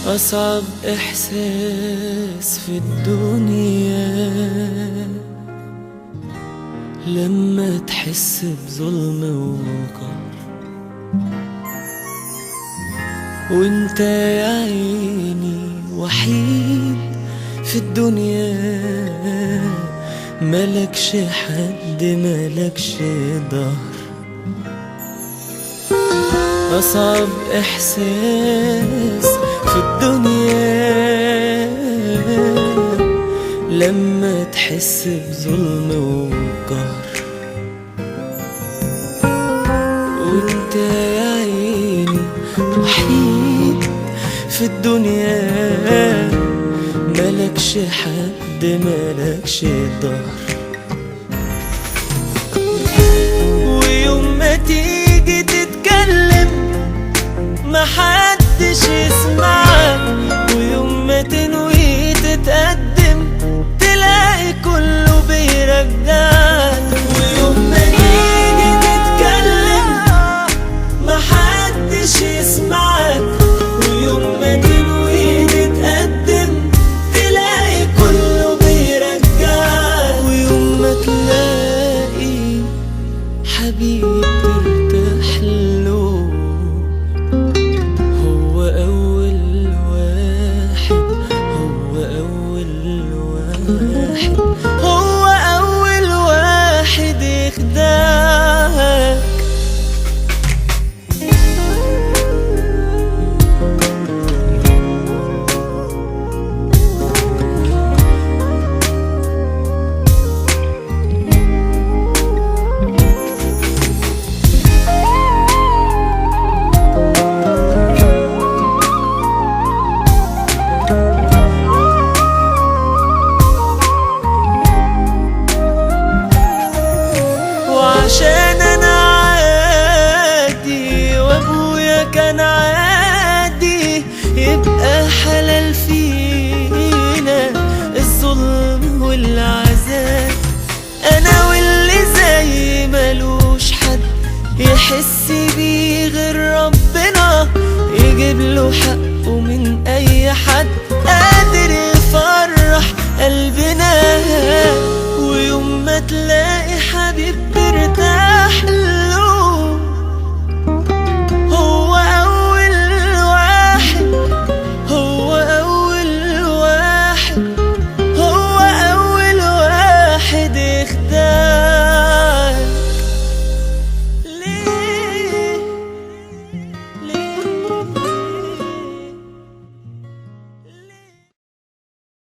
أصعب إحساس في الدنيا لما تحس بظلم وقهر، وانت يا عيني وحيد في الدنيا، ملكش حد ملكش ظهر. أصعب إحساس في الدنيا لما تحس بظلم وقهر، وانت يا عيني وحيد في الدنيا، ملكش حد ملكش ظهر. ويوم ما تيجي تتكلم محدش يسمعك، ويوم ما تنوي تتقدم تلاقي كله بيرجعك. ويوم ما تيجي تتكلم محدش يسمعك، ويوم ما تنوي تتقدم تلاقي كله بيرجعك. ويوم ما تلاقي حبيب ترتاح له، هو أول واحد يخدعك. عشان أنا عادي وأبويا كان عادي، يبقى حلال فينا الظلم والعذاب. أنا واللي زي ملوش حد يحس بيه غير ربنا، يجيب له حقه من أي حد.